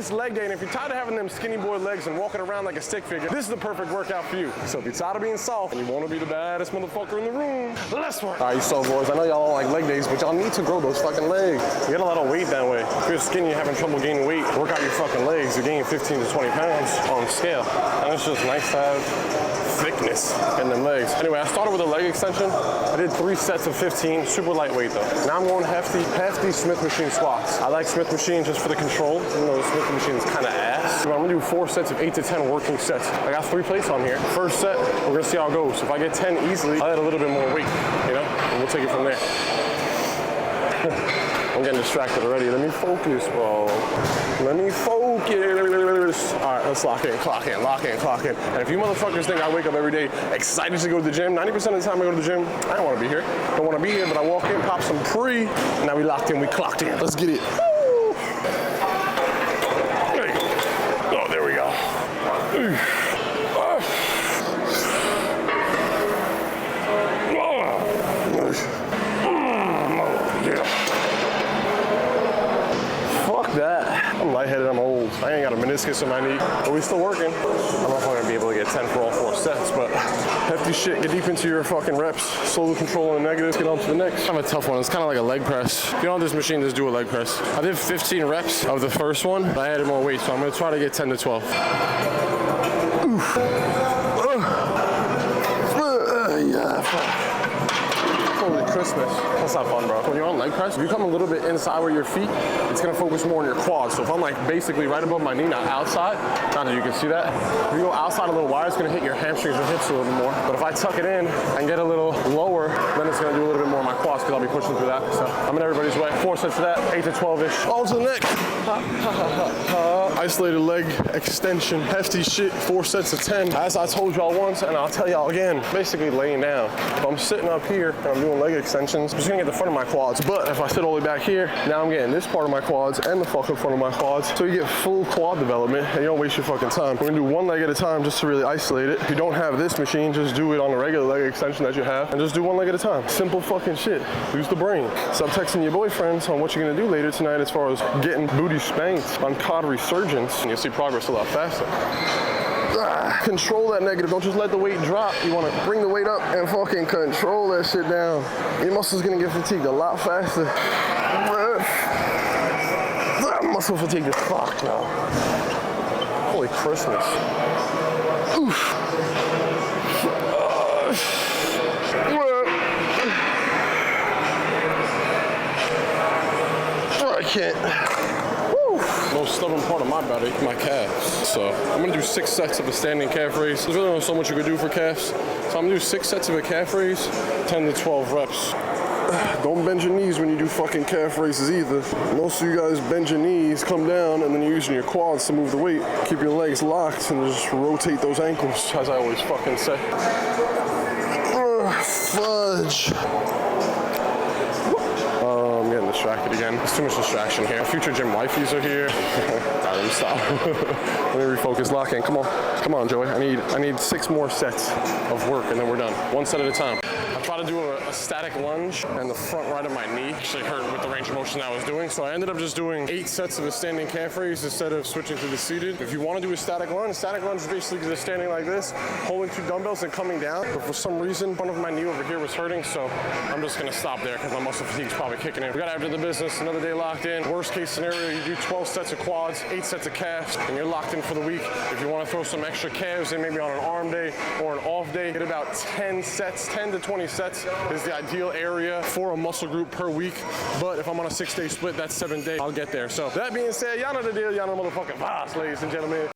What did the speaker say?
it's leg day, and if you're tired of having them skinny boy legs and walking around like a stick figure, this is the perfect workout for you. So if you're tired of being soft and you want to be the baddest motherfucker in the room, let's work. All right, you soft boys, I know y'all don't like leg days, but y'all need to grow those fucking legs. You get a lot of weight that way. If you're skinny, you're having trouble gaining weight, work out your fucking legs. You're gaining 15 to 20 pounds on scale. And it's just nice to have thickness in them legs. Anyway, I started with a leg extension. I did 3 sets of 15, super lightweight though. Now I'm going hefty Smith machine squats. I like Smith machine just for the control, even though the Smith machine is kind of ass. So I'm gonna do 4 sets of 8 to 10 working sets. I got 3 plates on here. First set, we're gonna see how it goes. If I get 10 easily, I'll add a little bit more weight, you know, and we'll take it from there. I'm getting distracted already. Let me focus, bro. Let me focus. All right, let's lock in, clock in, lock in, clock in. And if you motherfuckers think I wake up every day excited to go to the gym, 90% of the time I go to the gym, I don't want to be here. Don't want to be here, but I walk in, pop some pre. Now we locked in, we clocked in. Let's get it. Woo. Oh, there we go. That. I'm lightheaded, I'm old. I ain't got a meniscus in my knee, but we still working. I'm not gonna be able to get 10 for all 4 sets, but hefty shit. Get deep into your fucking reps, slowly controlling the negatives, get on to the next. I have a tough one. It's kind of like a leg press. If you know this machine does do a leg press. I did 15 reps of the first one, but I added more weight, so I'm gonna try to get 10 to 12. Oof. Holy Christmas. That's not fun, bro. When you're on leg press, if you come a little bit inside where your feet, it's gonna focus more on your quads. So if I'm like basically right above my knee, not outside, not that you can see that. If you go outside a little wide, it's gonna hit your hamstrings or hips a little more. But if I tuck it in and get a little lower, then it's gonna do a little bit more on my quads because I'll be pushing through that. So I'm in everybody's way. 4 sets of that, 8 to 12-ish. All to the neck. Isolated leg extension, hefty shit, 4 sets of 10. As I told y'all once, and I'll tell y'all again, basically laying down. If I'm sitting up here and I'm doing leg extensions, I'm just gonna get the front of my quads. But if I sit all the way back here, now I'm getting this part of my quads and the fucking front of my quads. So you get full quad development and you don't waste your fucking time. We're gonna do 1 leg at a time just to really isolate it. If you don't have this machine, just do it on a regular leg extension that you have and just do 1 leg at a time. Simple fucking shit. Use the brain. Stop texting your boyfriends on what you're gonna do later tonight as far as getting booty spanked on COD Resurgence, and you'll see progress a lot faster. Control that negative. Don't just let the weight drop. You want to bring the weight up and fucking control that shit down. Your muscle's gonna get fatigued a lot faster. Muscle fatigue is fucked now. Holy Christmas. Oof. I can't. Most stubborn part of my body, my calves. So I'm gonna do 6 sets of a standing calf raise. There's really not so much you could do for calves. So I'm gonna do 6 sets of a calf raise, 10 to 12 reps. Don't bend your knees when you do fucking calf raises either. Most of you guys bend your knees, come down, and then you're using your quads to move the weight. Keep your legs locked and just rotate those ankles, as I always fucking say. Fudge. I'm getting distracted again. There's too much distraction here. Future gym wifeys are here. Alright, let me stop. Let me refocus, lock in. Come on. Come on, Joey. I need 6 more sets of work and then we're done. 1 set at a time. I tried to do a static lunge and the front right of my knee actually hurt with the range of motion I was doing. So I ended up just doing 8 sets of a standing calf raise instead of switching to the seated. If you want to do a static lunge is basically just standing like this, holding 2 dumbbells and coming down. But for some reason, one of my knee over here was hurting. So I'm just going to stop there because my muscle fatigue is probably kicking in. We got after the business, another day locked in. Worst case scenario, you do 12 sets of quads, 8 sets of calves, and you're locked in for the week. If you want to throw some extra calves in maybe on an arm day or an off day, get about 10 sets, 10 to 20 sets is the ideal area for a muscle group per week. But if I'm on a 6-day split, that's 7 days, I'll get there. So that being said, y'all know the deal, y'all know motherfucking boss, ladies and gentlemen.